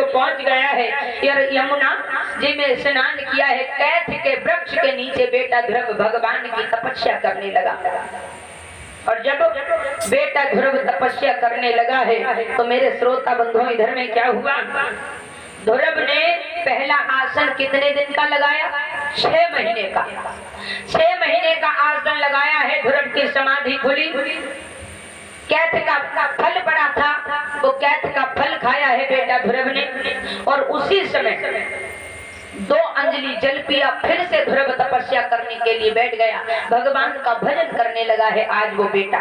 पहुंच गया है यमुना जी में स्नान किया है। कैथ के वृक्ष के नीचे बेटा ध्रुव भगवान की तपस्या करने लगा। और जब बेटा ध्रुव तपस्या करने लगा है तो मेरे श्रोता बंधुओं इधर में क्या हुआ, ध्रुव ने पहला आसन कितने दिन का लगाया? 6 महीने का। 6 महीने का आसन लगाया है। ध्रुव की समाधि खुली। कैथ का फल पड़ा था, वो कैथ का फल खाया है बेटा ध्रुव ने। और उसी समय 2 अंजलि जल पिया। फिर से ध्रुव तपस्या करने के लिए बैठ गया, भगवान का भजन करने लगा है आज वो बेटा।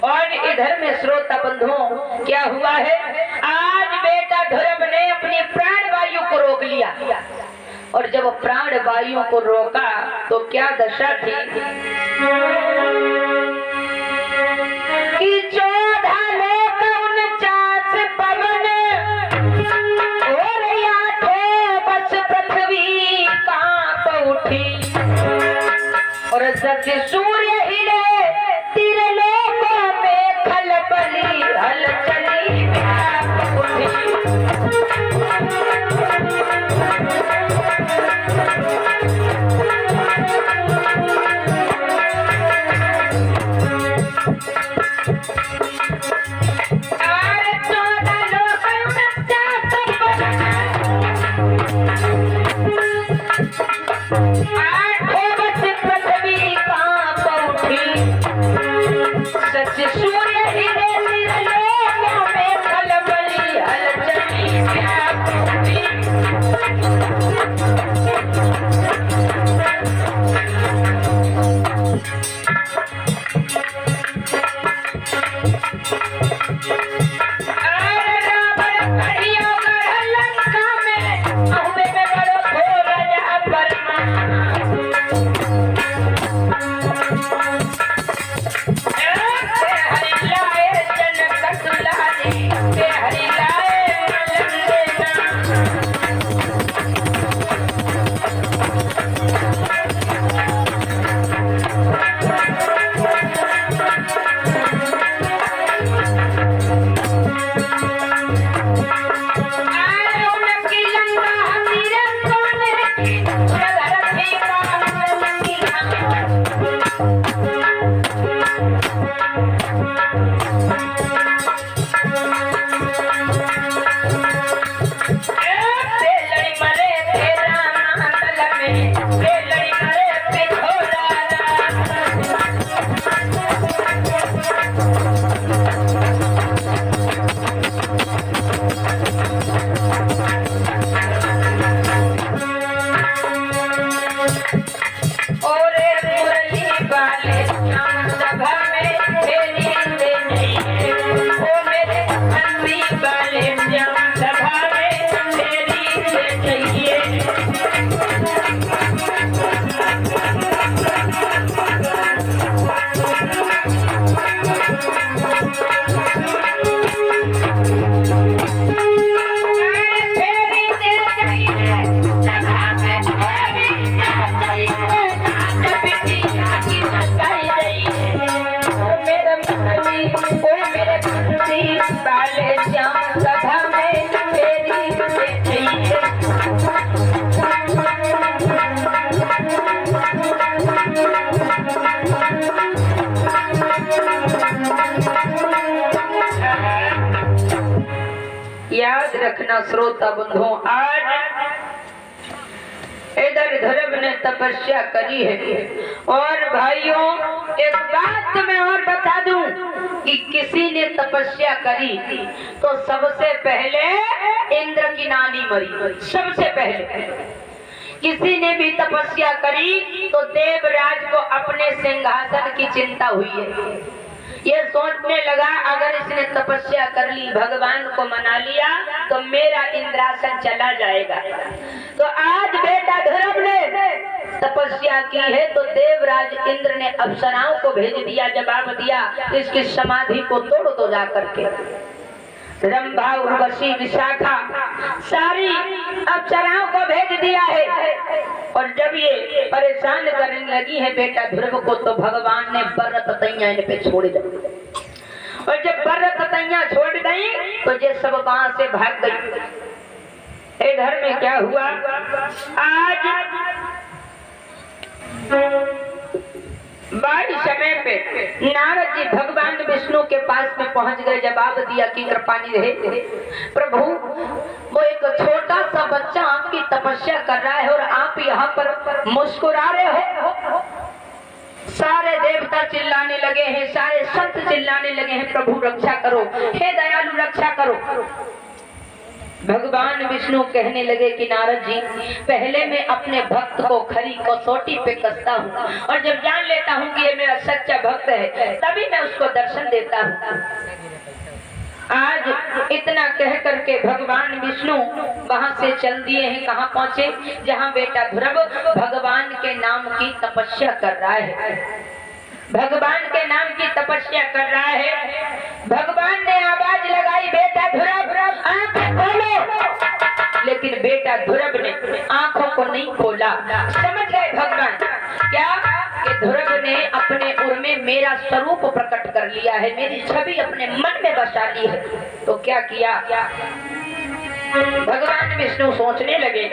और इधर में श्रोता बंधुओं क्या हुआ है, आज बेटा ध्रुव ने अपनी प्राण वायु को रोक लिया। और जब प्राण वायु को रोका तो क्या दशा थी कि 14 लोक 49 पवन और 8 बस पृथ्वी कांप उठी। और सत्य सूर्य हिले, त्रिलोकों में खलबली हलचली व्याप उठी। याद रखना श्रोता बंधुओं, आज इधर ध्रुव ने तपस्या करी है। और भाइयों एक बात मैं और बता दूं कि किसी ने तपस्या करी तो सबसे पहले इंद्र की नानी मरी। सबसे पहले किसी ने भी तपस्या करी तो देवराज को अपने सिंहासन की चिंता हुई है। ये सोचने लगा अगर इसने तपस्या कर ली, भगवान को मना लिया तो मेरा इंद्रासन चला जाएगा। तो आज बेटा ध्रुव ने तपस्या की है तो देवराज इंद्र ने अप्सराओं को भेज दिया, जवाब दिया इसकी समाधि को तोड़ दो जा करके। रंभा, उर्वशी, विशाखा सारी अप्सराओं को भेज दिया है। और जब ये परेशान करने लगी है बेटा ध्रुव को तो भगवान ने बरतैया इन पे छोड़ दी। और जब बरतैया छोड़ गई तो ये सब वहां से भाग गई। इधर में क्या हुआ, आज बारी समय पे नारद जी भगवान विष्णु के पास में पहुंच गए। जवाब दिया कि कृपानी रहे प्रभु, वो एक छोटा सा बच्चा आपकी तपस्या कर रहा है और आप यहाँ पर मुस्कुरा रहे हो। सारे देवता चिल्लाने लगे हैं, सारे संत चिल्लाने लगे हैं, प्रभु रक्षा करो, हे दयालु रक्षा करो। भगवान विष्णु कहने लगे कि नारद जी, पहले मैं अपने भक्त को खरी कसौटी पे कसता हूँ और जब जान लेता हूँ कि ये मेरा सच्चा भक्त है तभी मैं उसको दर्शन देता हूँ। आज इतना कह करके भगवान विष्णु वहां से चल दिए हैं। कहाँ पहुंचे, जहाँ बेटा ध्रुव भगवान के नाम की तपस्या कर रहा है, भगवान के नाम की तपस्या कर रहा है। भगवान ने आवाज लगाई, बेटा ध्रुव आंखें खोलो, लेकिन बेटा ध्रुव ने आंखों को नहीं खोला। समझ गए भगवान क्या कि ध्रुव ने अपने उर में मेरा स्वरूप प्रकट कर लिया है, मेरी छवि अपने मन में बसा ली है। तो क्या किया, भगवान विष्णु सोचने लगे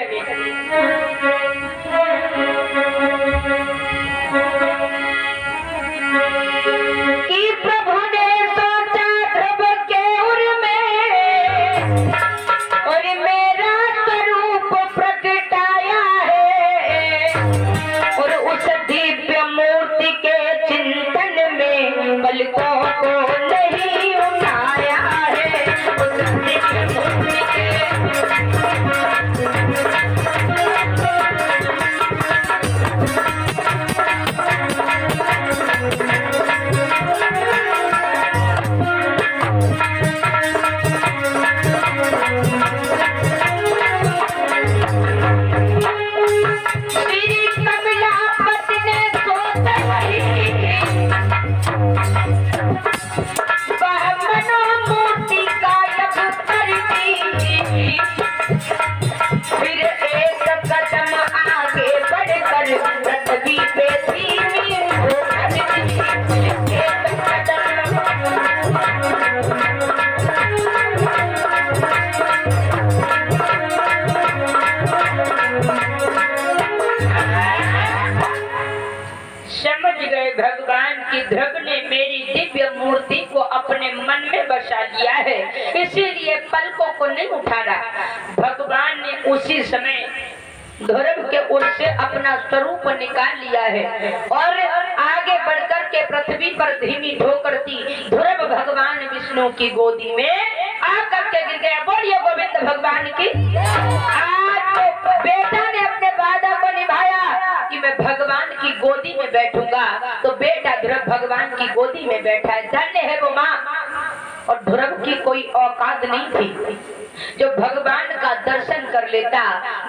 कि प्रभु ने सोचा ध्रुव के उर में और मेरा स्वरूप प्रगटाया है और उस दिव्य मूर्ति के चिंतन में पलकों को नहीं उठाया है। उस दिव्य मूर्ति के ध्रुव ने मेरी दिव्य मूर्ति को अपने मन में बसा लिया है, इसीलिए पलकों को नहीं उठा रहा। भगवान ने उसी समय ध्रुव के उर से अपना स्वरूप निकाल लिया है और आगे बढ़कर के पृथ्वी पर धीमी ठोकर दी। ध्रुव भगवान विष्णु की गोदी में आकर के गिर गया। बोलिए गोविंद भगवान की। आज तो बेटा ने अपने वादा को निभाया कि मैं भगवान की गोदी में बैठूंगा, तो बेटा ध्रुव भगवान की गोदी में बैठा है। धन्य है वो माँ। और ध्रुव की कोई औकात नहीं थी जो भगवान का दर्शन कर लेता,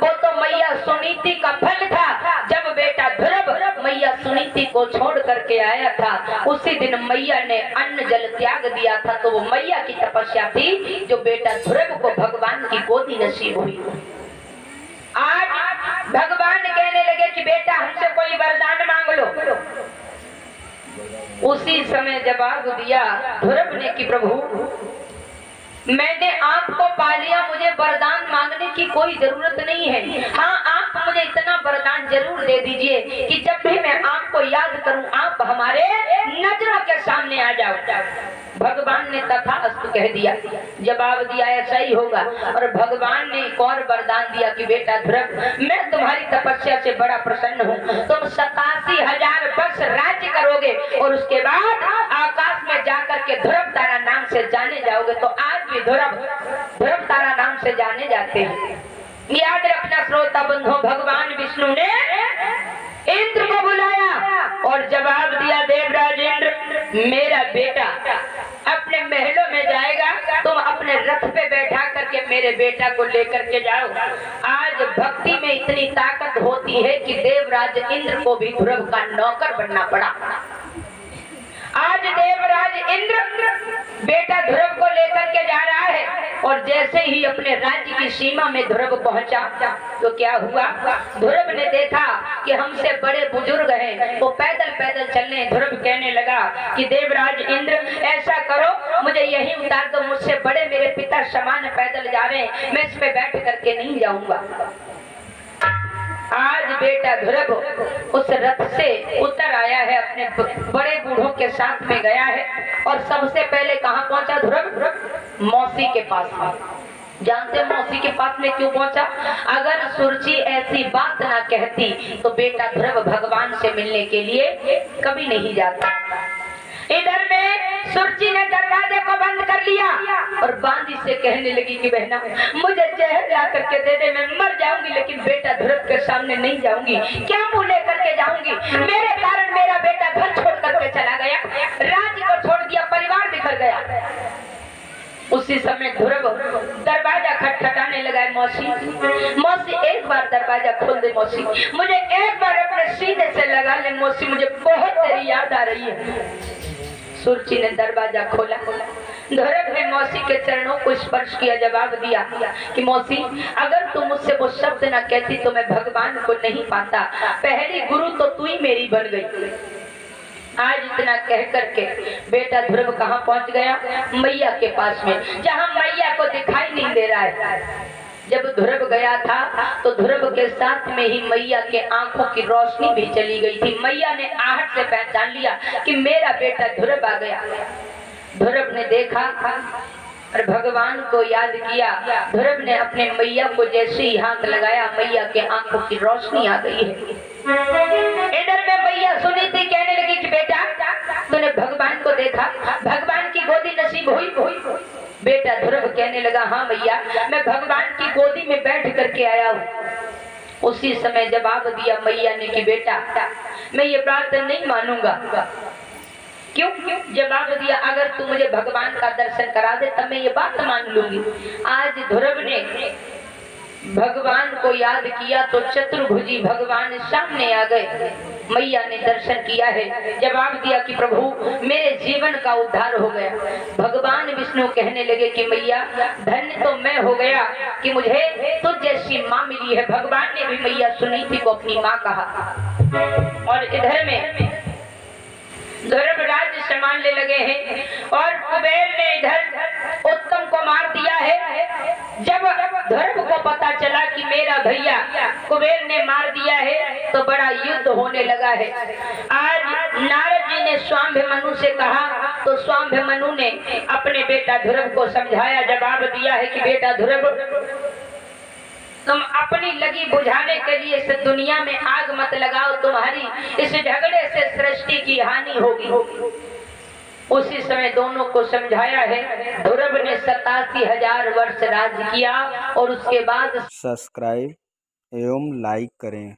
वो तो मैया सुनीति का फल था। जब बेटा ध्रुव मैया सुनीति को छोड़ करके आया था, उसी दिन मैया ने अन्न जल त्याग दिया था। तो वो मैया की तपस्या थी जो बेटा ध्रुव को भगवान की गोदी नसीब हुई। आज भगवान कहने लगे कि बेटा हमसे कोई वरदान मांग लो। उसी समय जवाब दिया ध्रुव ने कि प्रभु, मैंने आपको पा लिया, मुझे वरदान मांगने की कोई जरूरत नहीं है। हाँ, आप मुझे इतना वरदान जरूर दे दीजिए कि जब भी मैं आपको याद करूं आप हमारे नजरों के सामने आ जाओ। भगवान ने तथास्तु कह दिया, जवाब दिया ऐसा ही होगा। और भगवान ने एक और वरदान दिया कि बेटा ध्रुव, मैं तुम्हारी तपस्या से बड़ा प्रसन्न हूँ। तुम 87,000 वर्ष राज्य करोगे और उसके बाद आकाश में जाकर के ध्रुव तारा नाम से जाने जाओगे। तो आज भी ध्रुव तारा नाम से जाने जाते हैं। याद रखना श्रोता बंधु, भगवान विष्णु ने इंद्र को बुलाया और जवाब दिया, देवराज इंद्र, मेरा बेटा अपने महलों में जाएगा, तुम अपने रथ पे बैठा करके मेरे बेटा को लेकर के जाओ। आज भक्ति में इतनी ताकत होती है कि देवराज इंद्र को भी ध्रुव का नौकर बनना पड़ा। आज देवराज इंद्र बेटा ध्रुव को लेकर के जा रहा है। और जैसे ही अपने राज्य की सीमा में ध्रुव पहुंचा तो क्या हुआ, ध्रुव ने देखा कि हमसे बड़े बुजुर्ग हैं, वो पैदल पैदल चलने। ध्रुव कहने लगा कि देवराज इंद्र, ऐसा करो मुझे यहीं उतार दो, मुझसे बड़े मेरे पिता समान पैदल जा रहे हैं, मैं इस पे बैठ करके नहीं जाऊंगा। आज बेटा ध्रुव उस रथ से उतर आया है, अपने बड़े बूढ़ों के साथ में गया है। और सबसे पहले कहाँ पहुंचा ध्रुव? मौसी के पास में। जानते मौसी के पास में क्यों पहुंचा? अगर सुरुचि ऐसी बात ना कहती तो बेटा ध्रुव भगवान से मिलने के लिए कभी नहीं जाता। इधर में सुरुचि ने दरवाजे को बंद कर लिया और बांदी से कहने लगी कि बहना मुझे जहर ला करके दे दे, मैं मर जाऊंगी लेकिन बेटा ध्रुव के सामने नहीं जाऊंगी। क्या मुंह लेकर के जाऊंगी? मेरे कारण मेरा बेटा घर छोड़ करके चला गया, राज्य को छोड़ दिया, परिवार बिखर गया। उसी समय ध्रुव दरवाजा खटखटाने लगा। मौसी, मौसी एक बार दरवाजा खोल दे, मौसी मुझे एक बार अपने सीने से लगा ले, मौसी मुझे बहुत तेरी याद आ रही है। सुरुचि ने दरवाजा खोला। ध्रुव ने मौसी के चरणों को स्पर्श किया, जवाब दिया कि मौसी अगर तुम मुझसे वो शब्द न कहती तो मैं भगवान को नहीं पाता, पहली गुरु तो तू ही मेरी बन गई। आज इतना कह करके बेटा ध्रुव कहाँ पहुंच गया? मैया के पास में, जहाँ मैया को दिखाई नहीं दे रहा है। जब ध्रुव गया था तो ध्रुव के साथ में ही मैया के आंखों की रोशनी भी चली गई थी। मैया ने आहट से पहचान लिया कि मेरा बेटा ध्रुव आ गया। ध्रुव ने देखा और भगवान को याद किया। ध्रुव ने अपने मैया को जैसे ही हाथ लगाया, मैया के आंखों की रोशनी आ गई है। इधर में मैया सुनी थी, कहने लगी कि बेटा तूने भगवान को देखा, भगवान की गोदी नसीब हुई? बेटा ध्रुव कहने लगा हाँ मैया, मैं भगवान की गोदी में बैठ करके आया हूँ। उसी समय जवाब दिया मैया ने कि बेटा मैं ये बात नहीं मानूंगा। क्यों? जवाब दिया अगर तू मुझे भगवान का दर्शन करा दे तब मैं ये बात मान लूंगी। आज ध्रुव ने भगवान को याद किया तो चतुर्भुजी भगवान सामने आ गए। मैया ने दर्शन किया है, जवाब दिया कि प्रभु मेरे जीवन का उद्धार हो गया। भगवान विष्णु कहने लगे कि मैया धन्य तो मैं हो गया कि मुझे तुझ जैसी माँ मिली है। भगवान ने भी मैया सुनीति को अपनी माँ कहा। और इधर में ध्रुव राज्य संभालने लगे हैं और कुबेर ने इधर उत्तम को मार दिया है। जब ध्रुव को पता चला कि मेरा भैया कुबेर ने मार दिया है तो बड़ा युद्ध होने लगा है। आज नारद जी ने स्वाम्भमनु से कहा तो स्वाम्भमनु ने अपने बेटा ध्रुव को समझाया, जवाब दिया है कि बेटा ध्रुव तुम अपनी लगी बुझाने के लिए इस दुनिया में आग मत लगाओ, तुम्हारी इस झगड़े से सृष्टि की हानि होगी। उसी समय दोनों को समझाया है। ध्रुव ने 87,000 वर्ष राज्य किया और उसके बाद सब्सक्राइब एवं लाइक करें।